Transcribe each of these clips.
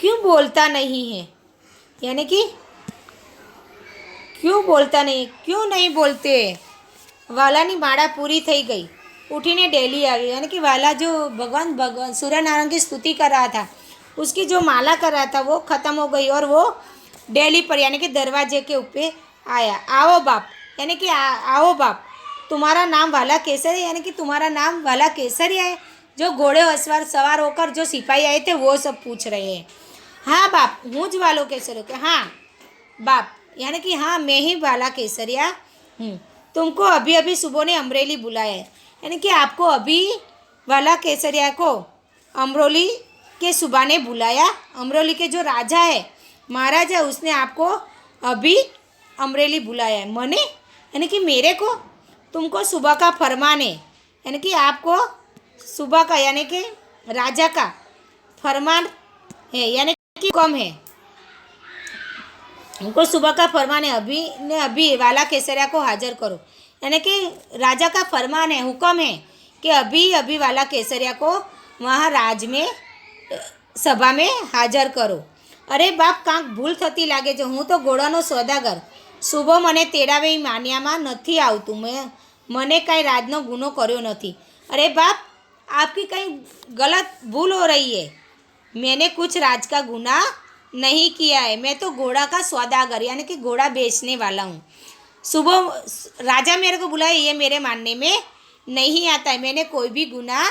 क्यों बोलता नहीं है, यानी कि क्यों बोलता नहीं, क्यों नहीं बोलते। વાલાની માળા પૂરી થઈ गई, उठीने डेली आ गई, यानी कि वाला जो भगवान सूर्य नारायण की स्तुति कर रहा था, उसकी जो माला कर रहा था वो ख़त्म हो गई और वो डेली पर यानी कि दरवाजे के ऊपर आया। आओ बाप, यानी कि आओ बाप, तुम्हारा नाम वाला केसरी, यानी कि तुम्हारा नाम वाला केसरी है। जो घोड़े सवार होकर जो सिपाही आए थे वो सब पूछ रहे हैं। हाँ बाप, हूँ ज वालो केसरी के, हाँ बाप, यानी कि हाँ मैं ही वाला केसरिया हूँ। तुमको अभी अभी सुबह ने अमरेली बुलाया है, यानी कि आपको अभी वाला केसरिया को अमरोली के सुबह ने बुलाया। अमरोली के जो राजा है, महाराज है, उसने आपको अभी अमरेली बुलाया है। मने यानी कि मेरे को, तुमको सुबह का फरमान है, यानी कि आपको सुबह का यानी कि राजा का फरमान है, यानी कि हुक्म है। उनको सुबह का फरमान है, अभी ने अभी वाला केसरिया को हाजिर करो, यानी कि राजा का फरमान है, हुक्म है कि अभी अभी वाला केसरिया को वहाँ राज में सभा में हाजिर करो। अरे बाप, कांक भूल थती लागे છે, હું તો ઘોડાનો સોદાગર, શુભો મને તેડાવે એ માન્યામાં નથી આવતું, મને કાંઈ રાજનો ગુનો કર્યો નથી। अरे बाप, आपकी कहीं गलत भूल हो रही है, मैंने कुछ राज का गुना नहीं किया है, मैं तो घोड़ा का सौदागर यानी कि घोड़ा बेचने वाला हूँ। सुबह राजा मेरे को बुलाए, ये मेरे मानने में नहीं आता है, मैंने कोई भी गुनाह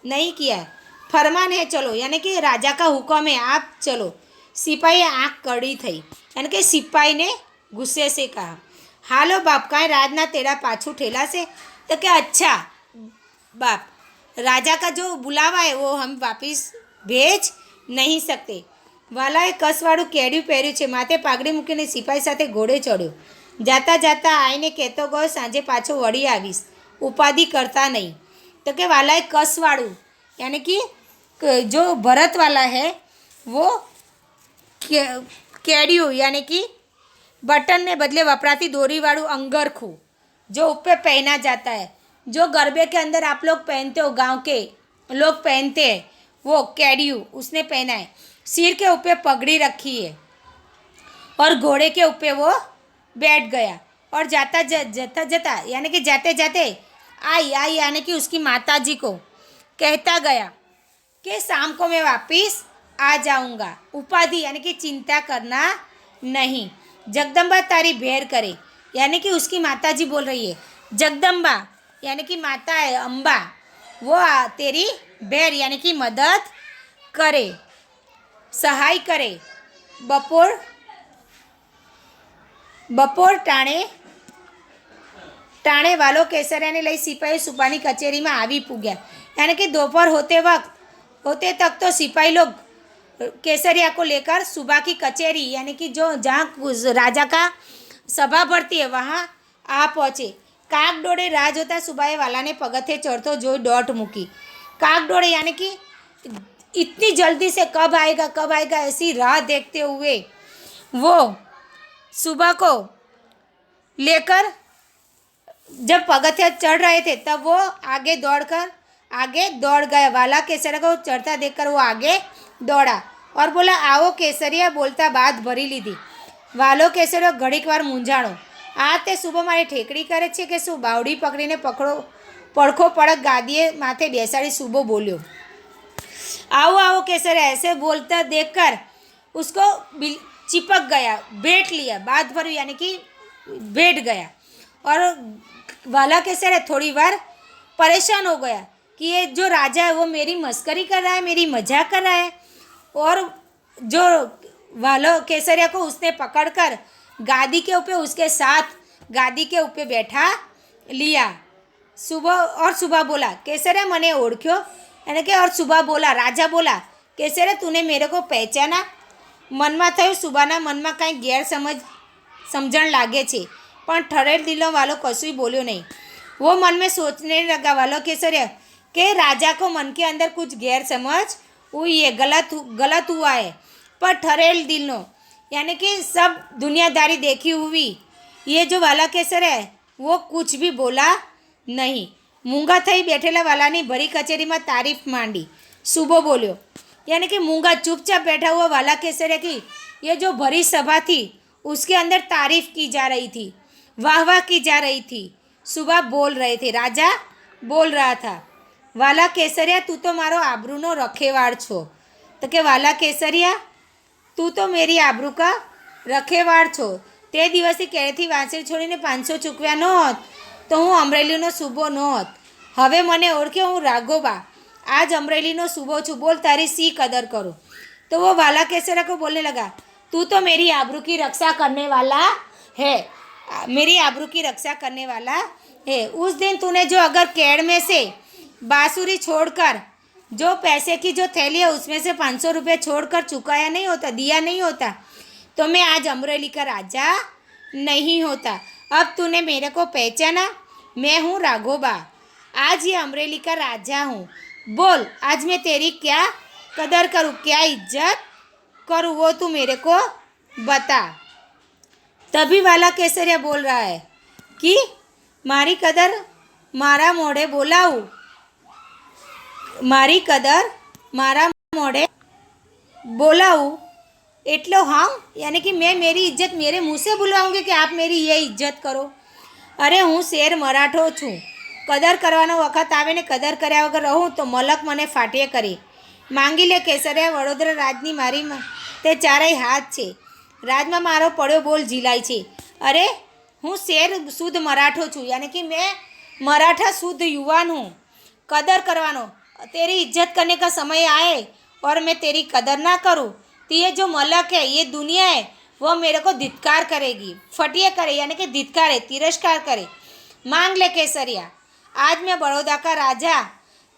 नहीं किया है। फरमान है चलो, यानी कि राजा का हुक्म है आप चलो। सिपाही आँख कड़ी थी, यानी कि सिपाही ने गुस्से से कहा, हालो बाप, कांई राजना तेरा पाछू ठेला से। तो क्या अच्छा बाप, राजा का जो बुलावा है वो हम वापिस भेज नहीं सकते। વાલાએ કસવાળું કેડિયું પહેર્યું છે, માથે પાઘડી મૂકીને સિપાહી સાથે ઘોડે ચડ્યો। જાતા જાતા આઈને કહેતો ગયો, સાંજે પાછો વળી આવીશ, ઉપાધિ કરતા નહીં। तो કે વાલાએ કસવાળું यानी कि जो भरत वाला है वो केडिયું यानी कि बटन ने बदले वपराती डोरी वालू अंगरखू जो ऊपर पहना जाता है, जो गरबे के अंदर आप लोग पहनते हो, गांव के लोग पहनते हैं, वो केडिયું उसने पहना है। सिर के ऊपर पगड़ी रखी है और घोड़े के ऊपर वो बैठ गया और जाता यानी कि जाते जाते आई यानी कि उसकी माता जी को कहता गया कि शाम को मैं वापिस आ जाऊंगा, उपाधि यानी कि चिंता करना नहीं, जगदम्बा तारी भेर करे। यानी कि उसकी माता जी बोल रही है, जगदम्बा यानी कि माता है अम्बा, वो तेरी भेर यानी कि मदद करे, सहाय करे। बपोर टाणे वालो केसरिया ने लई सिपाही सुबानी कचेरी में आवी पूग्या, यानी कि दोपहर होते तक तो सिपाही लोग केसरिया को लेकर सुबह की कचेरी यानी कि जो जहाँ राजा का सभा भरती है वहाँ आ पहुँचे। कागडोळे राह जोता सुबाए वाला ने पगथे चढ़तो जो डोट मूकी। कागडोळे यानी कि इतनी जल्दी से कब आएगा ऐसी राह देखते हुए वो सुबह को लेकर जब पगथिया चढ़ रहे थे तब वो आगे दौड़ गया। वाला केसरिया को चढ़ता देखकर वो आगे दौड़ा और बोला, आओ केसरिया, बोलता बात भरी लीधी। वालो केसरिया घड़ीक वार मूंझाणो, आ ते सुबह मारी ठेकड़ी करे छे के शू? बावड़ी पकड़ीने પડખો પડક गादीए माथे बेसाड़ी सुबह बोल्यो। आओ आओ केसरिया, ऐसे बोलता देखकर उसको चिपक गया, बैठ लिया, बात भरी यानी कि बैठ गया। और वाला केसरिया थोड़ी बार परेशान हो गया कि ये जो राजा है वो मेरी मस्करी कर रहा है, मेरी मजाक कर रहा है। और जो वालो केसरिया को उसने पकड़कर गादी के ऊपर उसके साथ गादी के ऊपर बैठा लिया। सुबह बोला, केसरिया मने ओळख्यो, यानी कि और सुबह बोला, राजा बोला, केसरिया तूने मेरे को पहचाना? मन में थयुं सुबाना मन में कहीं गैर समझण लागे छे, पण ठरेल दिलो वालो कशुंय बोल्यो नहीं। वो मन में सोचने लगा वालो केसरिया कि राजा को मन के अंदर कुछ गैर समझ हुई है, गलत हुआ है, पर ठरेल दिलो यानी कि सब दुनियादारी देखी हुई ये जो वाला केसरिया है वो कुछ भी बोला नहीं। मूंगा थई बैठेला वालानी भरी कचेरी में तारीफ मांडी। सुबो बोल्यो, यानी कि मूंगा चुपचाप बैठा हुआ वाला केसरिया की ये जो भरी सभा थी उसके अंदर तारीफ की जा रही थी, वाह वाह की जा रही थी। सुबह बोल रहे थे, राजा बोल रहा था, वाला केसरिया तू तो मारो आबरूनो रखेवाड़ छो। तो के वाला केसरिया તું તો મેરી આબરૂ કા રખેવાળ છો। તે દિવસથી કેળેથી વાંસળી છોડીને 500 ચૂકવ્યા ન હોત તો હું અમરેલીનો સૂબો ન હોત। હવે મને ઓળખે, હું રાઘોબા आज अमरेलीनो सूबो छू, बोल तारी सी कदर करो। तो वो वाला केसरिया को बोलने लगा, तू तो मेरी आबरू की रक्षा करने वाला है, मेरी आबरू की रक्षा करने वाला है। उस दिन तूने जो अगर केड़ में से बांसुरी छोड़कर जो पैसे की जो थैली है उसमें से 500 रुपये छोड़कर चुकाया नहीं होता, दिया नहीं होता, तो मैं आज अमरेली का राजा नहीं होता। अब तूने मेरे को पहचाना, मैं हूँ राघोबा, आज ये अमरेली का राजा हूँ। बोल आज मैं तेरी क्या कदर करूँ, क्या इज्जत करूँ, वो तू मेरे को बता। तभी वाला केसरिया बोल रहा है कि मारी कदर मारा मोड़े बोलाऊँ, मारी कदर मारा मोड़े बोलाऊँ एटलो हाँ, यानी कि मैं मेरी इज्जत मेरे मुँह से बुलवाऊँगी कि आप मेरी ये इज्जत करो। अरे हूँ शेर मराठो छूँ, कदर करवानो वखत आवे ने कदर कर्या वगर रहूँ तो मलक मने फाटीए करे। मांगी ले केसरिया, वडोदरा राजनी मारी ते चारेय हाथ छे, राजमां मारो पड़्यो बोल झीलाय छे। अरे हूँ शेर शुद्ध मराठो छूँ, यानी कि मैं मराठा शुद्ध युवान हूँ। कदर करवानो, तेरी इज्जत करने का समय आए और मैं तेरी कदर ना करूँ तो ये जो मलक है, ये दुनिया है, वो मेरे को धिक्कार करेगी, फटिए करे, यानी कि धिक्कारे, तिरस्कार करे। मांग ले केसरिया, आज मैं बड़ौदा का राजा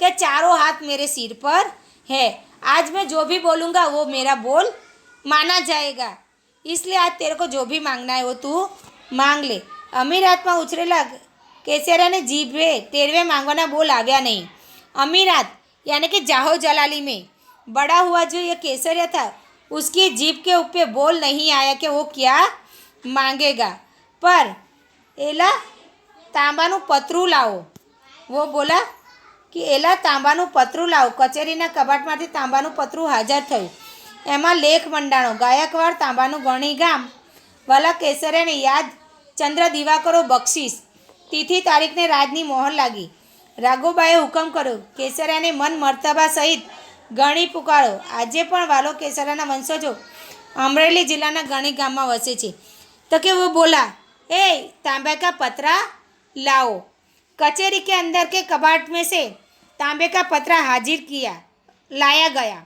के चारों हाथ मेरे सिर पर है, आज मैं जो भी बोलूँगा वो मेरा बोल माना जाएगा, इसलिए आज तेरे को जो भी मांगना है वो तू मांग ले। अमीर आत्मा उछरेला केसरिया ने जीभे तेरवे मांगवाना बोल आ गया नहीं। अमीरात यानी कि जाहो जलाली में बड़ा हुआ जो ये केसरिया था, उसकी जीभ के ऊपर बोल नहीं आया कि वो क्या मांगेगा। पर एला तांबानु पतरू लाओ, वो बोला कि एला तांबानु पतरू लाओ। कचेरीना कबाटमांथी तांबानु पतरू हाजर थयुं, एमां लेख मंडाणो, गायकवाड़ तांबानु गणी गाम, वाला केसरिया ने याद चंद्र दिवाकरो बख्शीश, तिथि तारीख ने राजनी मोहर लागी। राघोबाए हुकम कर्यो, केसरिया ने मन मर्तबा सहित गणी पुकारो। आजे पण वालो केसरियाना वंशजो अमरेली जिल्लाना गणी गाममां वसे छे। तो कि वो बोला, ए तांबे का पतरा लाओ। कचेरी के अंदर के कबाट में से तांबे का पतरा हाजिर किया, लाया गया।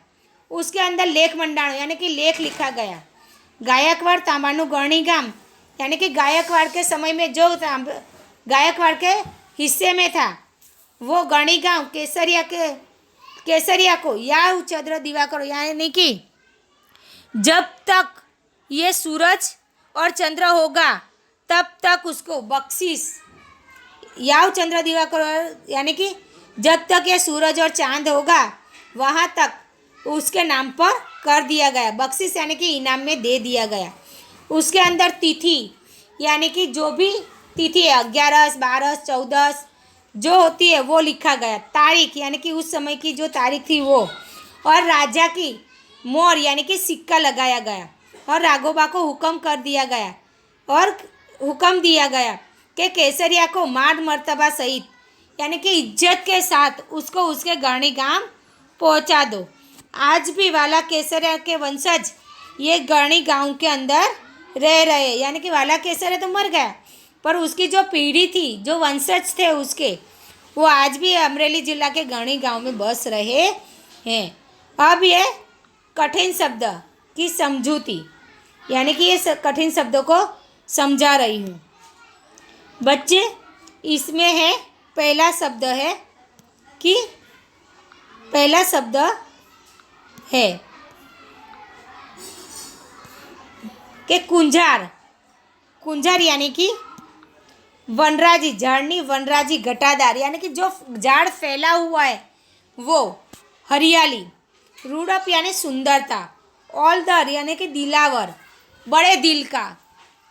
उसके अंदर लेख मंडाणो, यानी कि लेख लिखा गया। गायकवाड़ तांबानु गणी गाम, यानी कि गायकवाड़ के समय में जो गायकवाड़ के हिस्से में था वो गणी गांव केसरिया को या चंद्र दिवाकरो, यानी कि जब तक ये सूरज और चंद्र होगा तब तक उसको बख्शीश, याव चंद्र दिवाकर, यानी कि जब तक ये सूरज और चांद होगा वहाँ तक उसके नाम पर कर दिया गया। बख्शीश यानी कि इनाम में दे दिया गया। उसके अंदर तिथि, यानी कि जो भी तिथि है 11, 12, 14 जो होती है वो लिखा गया। तारीख यानी कि उस समय की जो तारीख थी वो, और राजा की मोहर यानी कि सिक्का लगाया गया। और राघोबा को हुक्म कर दिया गया और हुक्म दिया गया कि केसरिया को मान मर्तबा सहित, यानी कि इज्जत के साथ उसको उसके गणी गांव पहुंचा दो। आज भी वाला केसरिया के वंशज ये गणी गांव के अंदर रह रहे, यानी कि वाला केसरिया तो मर गया पर उसकी जो पीढ़ी थी, जो वंशज थे उसके, वो आज भी अमरेली जिला के गणी गांव में बस रहे हैं। अब ये कठिन शब्द की समझूती, यानी कि ये कठिन शब्दों को समझा रही हूँ बच्चे। इसमें है पहला शब्द है कि पहला शब्द है कि कुंजार। कुंजार यानी कि वनराजी, झाड़नी वनराजी, घटादार यानी कि जो झाड़ फैला हुआ है वो, हरियाली। रूडप यानी सुंदरता, औलदर यानी कि दिलावर, बड़े दिल का।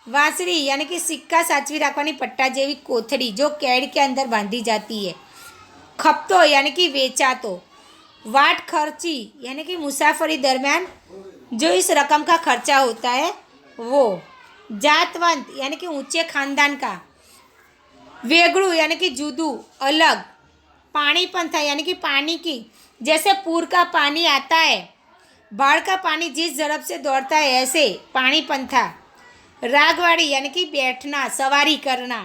वांसड़ी यानी कि सिक्का साचवी राखवानी पट्टा जेवी कोथड़ी जो केड़ के अंदर बांधी जाती है। खपतो यानी कि वेचातो। वाट खर्ची यानी कि मुसाफरी दरमियान जो इस रकम का खर्चा होता है वो। जातवंत यानी कि ऊंचे खानदान का। वेगड़ू यानी कि जुदू अलग। पानी पंथा यानी कि पानी की, जैसे पूर का पानी आता है, बाढ़ का पानी जिस झड़प से दौड़ता है ऐसे पानी पंथा। रागवाड़ी यानी कि बैठना, सवारी करना।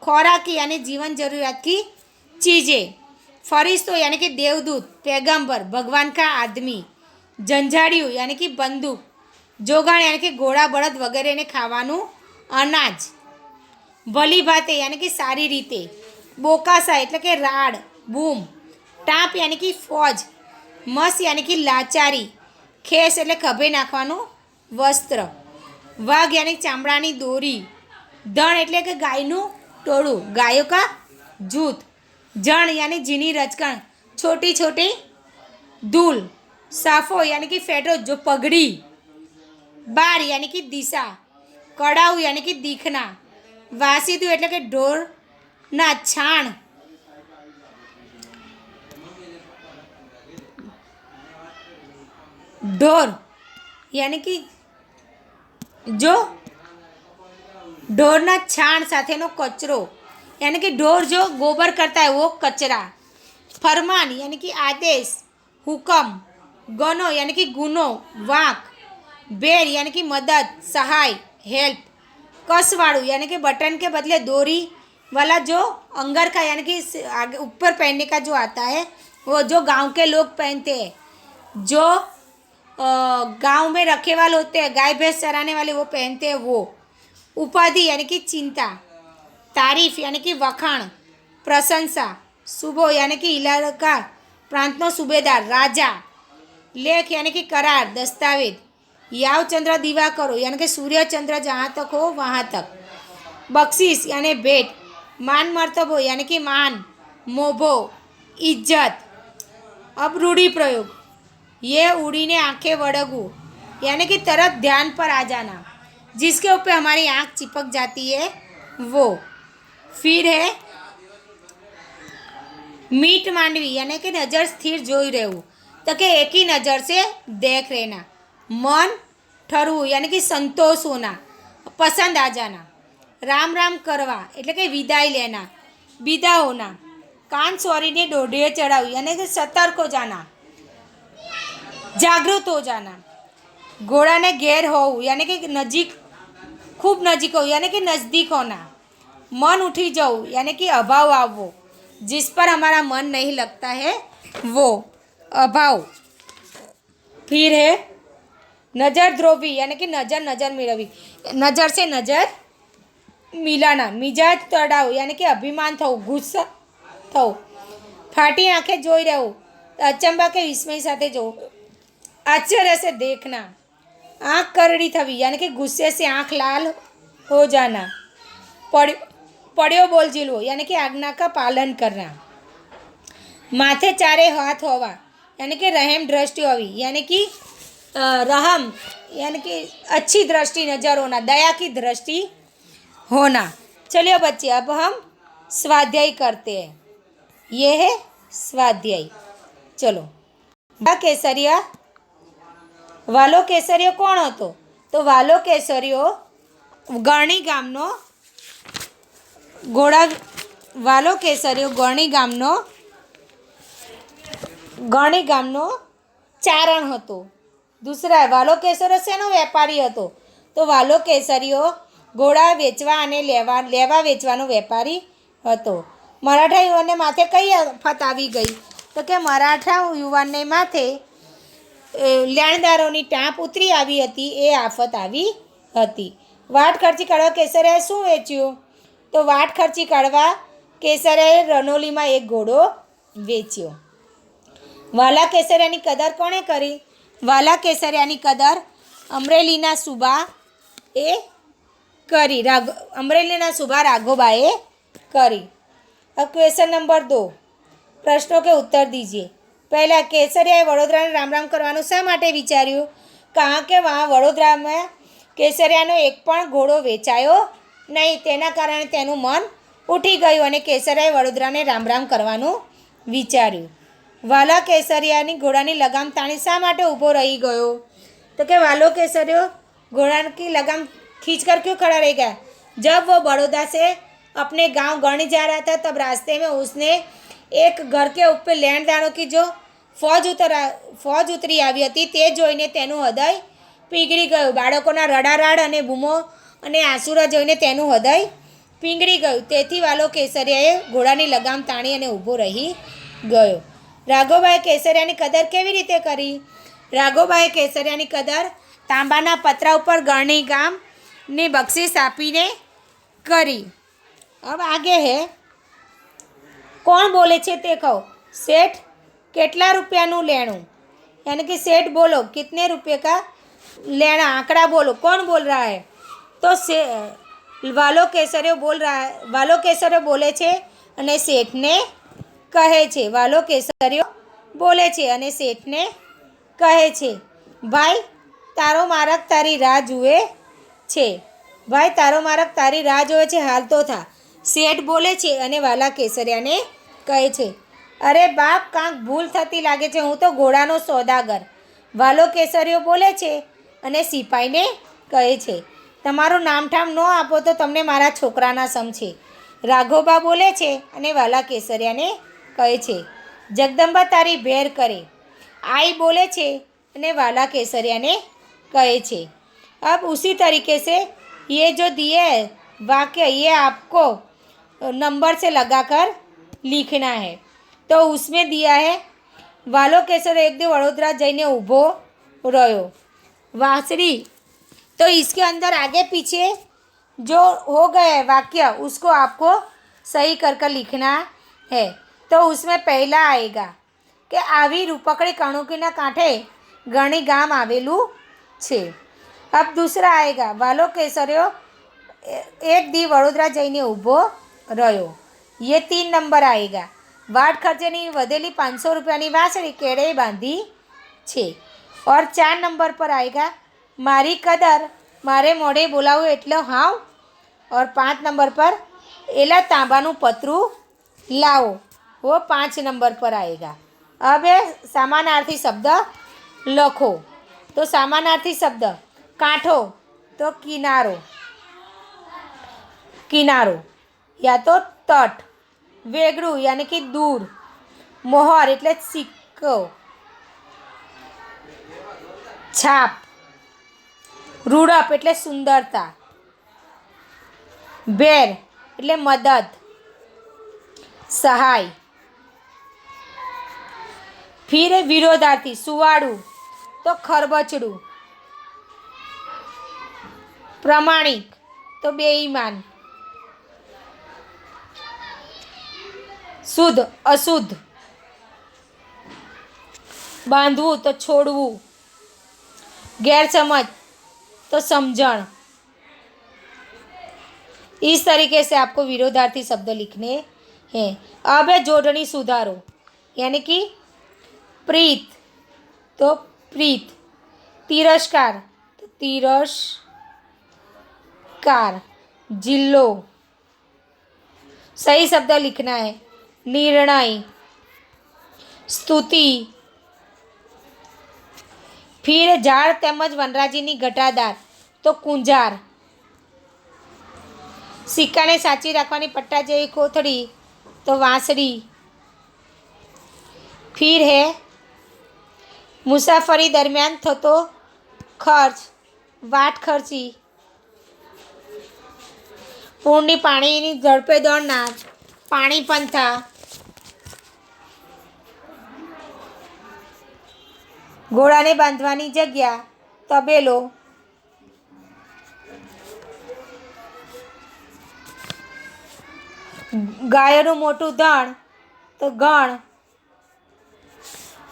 खोराकी यानी जीवन जरूरियात की चीज़ें। फरिश्तो यानी कि देवदूत, पैगंबर, भगवान का आदमी। जंजाड़िયું यानी कि बंदूक। जोगाण यानी कि घोड़ा बળદ વગેરેને ખાવાનું અનાજ। ભલી ભાતે यानी कि सारी रीते। बोकासा એટલે કે રાડ, બૂમ। टाप यानी कि फौज। मस यानी कि लाचारी। ખેસ એટલે ખભે નાખવાનું વસ્ત્ર। વાઘ यानी ચામડાની દોરી। ધણ એટલે કે ગાયનું ટોળું, ગાયો કા જૂથ। જણ यानी झीनी रचकण, छोटी छोटी धूल। साफो यानी कि फेटो, जो पगड़ी। बार यानी कि दिशा। कड़ाऊ यानी कि दिखना। वासीदू એટલે કે ઢોરના છાણ। ढोर यानी कि जो ढोरना छाण સાથેનો કચરો, यानी कि ढोर जो गोबर करता है वो कचरा। फरमान यानी कि आदेश, हुक्म। गनो यानी कि गुनो, वाक। बेर यानी कि मदद, सहाय, हेल्प। कसवाड़ू यानी कि बटन के बदले डोरी वाला जो अंगरखा यानी कि आगे ऊपर पहनने का जो आता है वो, जो गांव के लोग पहनते हैं, जो गांव में रखेवाल होते हैं, गाय भैंस चराने वाले वो पहनते हैं वो। उपाधि यानी कि चिंता। तारीफ यानी कि वखाण, प्रशंसा। सूबो यानी कि इलाका प्रांतनो सूबेदार, राजा। लेख यानी कि करार, दस्तावेज। याव चंद्र दीवा करो यानी कि सूर्य चंद्र जहाँ तक हो वहाँ तक। बख्शीश यानी भेंट। मान मर्तबो यानी कि मान, मोभो, इज्जत। अब रूढ़ी प्रयोग। ये उड़ीने आंखें वड़गू यानी कि तरत ध्यान पर आ जाना, जिसके ऊपर हमारी आंख चिपक जाती है वो। फिर है मीट मांडवी यानी कि नज़र स्थिर जोई रहવું, तो कि एक ही नज़र से देख रहना। मन ठरવું यानी कि संतोष होना, पसंद आ जाना। राम राम करवा એટલે કે વિદાય લેना, विदा होना। कान सोरीने डोडे चढ़ाव यानी कि सतर्क हो जाना, जागृत हो जाना। घोड़ा ने घेर हो यानी कि नजीक, खूब नजीक हो यानी कि नज़दीक होना। मन उठी जाओ यानी कि अभाव आवो, जिस पर हमारा मन नहीं लगता है वो अभाव। फिर है नज़र द्रोवी यानी कि नज़र नज़र मिलवी, नज़र से नज़र मिलाना। मिजाज तड़ाव यानी कि अभिमान थो, गुस्सा थो। फाटी आंखें जोई रहो, अचंबा के विस्मय साथे जो। आश्चर्य से देखना। आँख करड़ी थवी यानी कि गुस्से से आँख लाल हो जाना। पड़ियो बोल झीलवो यानी कि आज्ञा का पालन करना। माथे चारे हाथ होवा यानी कि रहम दृष्टि होवी, यानी कि रहम यानी कि अच्छी दृष्टि, नज़र होना, दया की दृष्टि होना। चलिए बच्चे, अब हम स्वाध्याय करते हैं। ये है स्वाध्याय। चलो। केसरिया, वालो केसरियो कोण હતો? तो वालो केसरियो ગરણી ગામનો ઘોડા, વાલો કેસરીઓ ગરણી ગામનો ચારણ હતો। દૂસરા, વાલો કેસરીઓ શેનો વેપારી હતો? તો વાલો કેસરીઓ ઘોડા વેચવા અને લેવા વેચવાનો વેપારી હતો। મરાઠા યુવાનને માથે કઈ આફત આવી ગઈ? તો કે મરાઠા યુવાનને માથે લેણદારોની ટાંપ ઉતરી આવી હતી, એ આફત આવી હતી। વાટ ખર્ચી કાઢવા કેસરિયાએ શું વેચ્યું? તો વાટ ખર્ચી કાઢવા કેસરિયાએ રનોલીમાં એક ઘોડો વેચ્યો। વાલા કેસરિયાની કદર કોણે કરી? વાલા કેસરિયાની કદર અમરેલીના સુબાએ કરી, અમરેલીના સુબા રાઘોબાએ કરી। अब क्वेश्चन नंबर 2, प्रश्नों के उत्तर दीजिए। पहला, केसरियाए वडोदराने राम राम करवानुं शा माटे विचार्युं? कारण के वहाँ वडोदरामां केसरियानो एक पण घोड़ो वेचायो नहीं, तेना कारणे तेनुं मन उठी गयुं अने केसरियाए वडोदराने राम राम करवानुं विचार्युं। વાલા કેસરિયાની ઘોડાની लगाम ताणी શા માટે ઊભો રહી ગયો? तो कि वालो केसरियो घोड़ा की लगाम खींच कर क्यों खड़ा रह गया? जब वो बड़ौदा से अपने गांव गढ़ी जा रहा था तब रास्ते में उसने एक घर के ऊपर लेणदारों की जो फौज उतरी આવી હતી તે જોઈને તેનું હૃદય પીગળી ગયું. બાળકોના રડારાડ અને બૂમો અને આંસુડા જોઈને તેનું હૃદય પીંગળી ગયું. તેથી વાલો કેસરિયાએ ઘોડાની લગામ તાણી અને ઊભો રહી ગયો. રાઘોબાએ કેસરિયાની કદર કેવી રીતે કરી? રાઘોબાએ કેસરિયાની કદર તાંબાના પતરા ઉપર ગરણી ગામની બક્ષિસ આપીને કરી. अब आगे है कौन बोले छे ते कहो. सेठ કેટલા રૂપિયાનું લેણું? यानी कि सेठ बोलो कितने रुपये का लेना, आंकड़ा बोलो. कौन बोल रहा है? तो से वालो केसरियो बोल रहा है. वालो केसरियो बोले छे અને શેઠને કહે છે. વાલો કેસરિયો બોલે છે અને શેઠને કહે છે, ભાઈ તારો મારક તારી રાહ જુએ છે. ભાઈ તારો મારક તારી રાહ જોવે છે, હાલ તો થા. શેઠ બોલે છે અને વાલા કેસરિયાને કહે છે, અરે બાપ કાંક ભૂલ થતી લાગે છે, હું તો ઘોડાનો સોદાગર. વાલો કેસરિયો બોલે છે અને સિપાહીને કહે છે, તમારું નામઠામ ન આપો તો તમને મારા છોકરાના સમ છે. રાઘોબા બોલે છે અને વાલા કેસરિયાને કહે છે, જગદંબા તારી ભેર કરે. आई बोले छे અને वाला केसरिया ने कहे छे. अब उसी तरीके से ये जो दिए है वाक्य ये आपको नंबर से लगाकर लिखना है. तो उसमें दिया है वालो केसरिया एक दिन वडोदरा जईने ऊभो रह्यो. वासरी तो इसके अंदर आगे पीछे जो हो गए है वाक्य उसको आपको सही कर लिखना है. तो उसमें पहला आएगा કે આવી રૂપકડી કણુકીના કાંઠે ગણી ગામ આવેલું છે. अब दूसरा आएगा वालो केसरियो एक दी वडोदरा जईने ऊभो रह्यो. ये 3 नंबर आएगा. वाट खर्चेनी वधेली 500 रुपयानी वासળી केड़े बांधी छे. और 4 नंबर पर आएगा मारी कदर मारे मोढ़े बोलावुं एटले हाव. और 5 नंबर पर एला तांबानुं पतरू लावो, वो 5 नंबर पर आएगा. अब समानार्थी शब्द लखो. तो समानार्थी शब्द कांठो तो किनारो, किनारो या तो तट. वेगड़ू यानी कि दूर. मोहर एटले सिक्को. छाप रूडप एटले सुंदरता. भेर एटले मदद सहाय. फिर विरोधार्थी सुवाड़ू तो खरबचड़ू. प्रमाणिक तो बेईमान. शुद्ध अशुद्ध. बांधवू तो छोड़वू. गैरसमझ तो समझण. इस तरीके से आपको विरोधार्थी शब्द लिखने हैं. अब है जोड़नी सुधारो. यानी कि प्रीत तो प्रीत. तिरस्कार तो तिरस्कार. जिल्लो सही शब्द लिखना है. निर्णय. स्तुति. फिर झाड़ तेमज वनराजीनी घटादार तो कुंजार. सिक्का ने साची राखवानी पट्टा जेवी कोथड़ी तो वांसड़ी. फिर है मुसाफरी दरमियान थतो खर्च वाट खर्ची. पूर्णी पाणीनी ઝડપે દોડનાર પાણી પંથા. ઘોડાને બાંધવાની જગ્યા તબેલો. ગાયોનું મોટું ધણ તો ગણ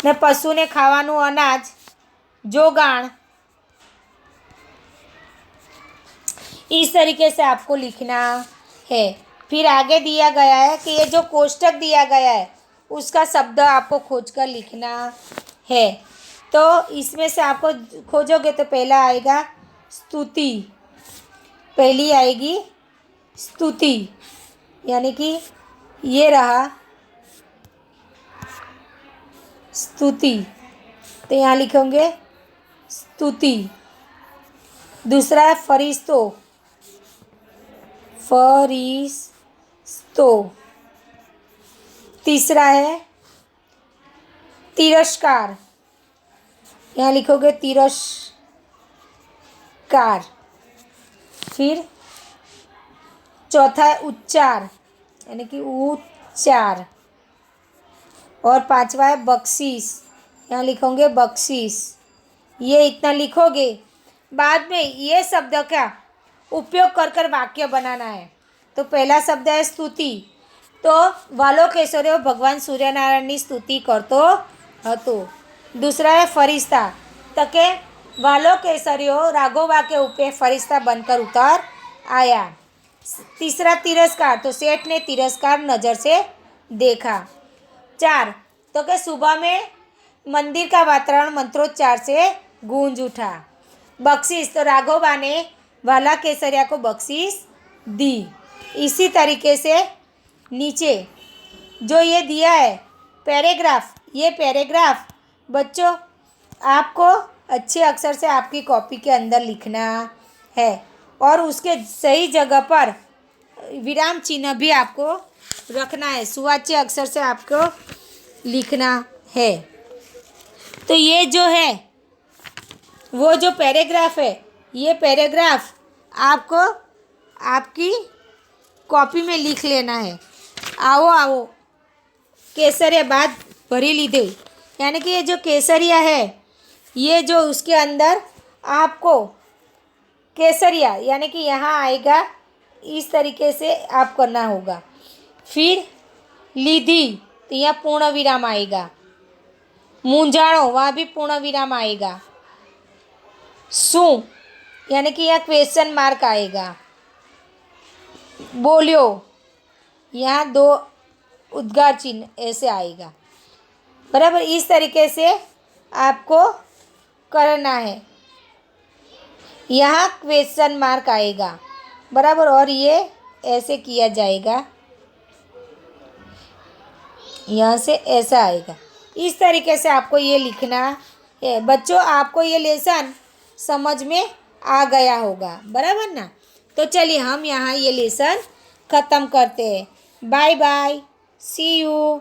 ને પશુને ખાવાનું અનાજ જોગાણ. इस तरीके से आपको लिखना है. फिर आगे दिया गया है कि ये जो कोष्टक दिया गया है उसका शब्द आपको खोजकर लिखना है. तो इसमें से आपको खोजोगे तो पहला आएगा स्तुति. पहली आएगी स्तुति यानी कि ये रहा स्तुति, तो यहाँ लिखेंगे स्तुति। दूसरा है फरिश्तों, फरिश्तों। तीसरा है तिरस्कार, यहाँ लिखोगे तिरस्कार। फिर चौथा है उच्चार, यानी कि उच्चार। और पांचवा है बख्शीश, यहाँ लिखोगे बख्शीश। ये इतना लिखोगे, बाद में ये शब्द का उपयोग कर कर वाक्य बनाना है। तो पहला शब्द है स्तुति, तो વાલો કેસરીઓ ભગવાન સૂર્યનારાયણની સ્તુતિ કરતો હતો। दूसरा है फरिश्ता, तो के वालो केसरियो राघोबा के ऊपर फरिश्ता बनकर उतर आया। तीसरा तिरस्कार, तो सेठ ने तिरस्कार नज़र से देखा। 4, तो के सुबह में मंदिर का वातावरण मंत्रोच्चार से गूंज उठा। बख्शीश, तो राघोबा ने वाला केसरिया को बख्शीश दी। इसी तरीके से नीचे जो ये दिया है पैराग्राफ, ये पैराग्राफ बच्चों आपको अच्छे अक्षर से आपकी कॉपी के अंदर लिखना है और उसके सही जगह पर विराम चिन्ह भी आपको रखना है, सुवाच्य अक्षर से आपको लिखना है। तो ये जो है वो जो पैराग्राफ है, ये पैराग्राफ आपको आपकी कॉपी में लिख लेना है। आओ आओ केसरिया बात भरी लीधे, यानी कि ये जो केसरिया है, ये जो उसके अंदर आपको केसरिया यानी कि यहाँ आएगा, इस तरीके से आप करना होगा। फिर लीधी, तो यहाँ पूर्ण विराम आएगा। मूंझाणो, वहाँ भी पूर्ण विराम आएगा। सू, यानी कि यहाँ क्वेश्चन मार्क आएगा। बोलियो, यहाँ 2 उद्गार चिन्ह ऐसे आएगा। बराबर, इस तरीके से आपको करना है। यहाँ क्वेश्चन मार्क आएगा, बराबर, और ये ऐसे किया जाएगा, यहाँ से ऐसा आएगा। इस तरीके से आपको ये लिखना है। बच्चों, आपको ये लेसन समझ में आ गया होगा, बराबर ना। तो चलिए हम यहाँ ये लेसन ख़त्म करते हैं। Bye bye, see you.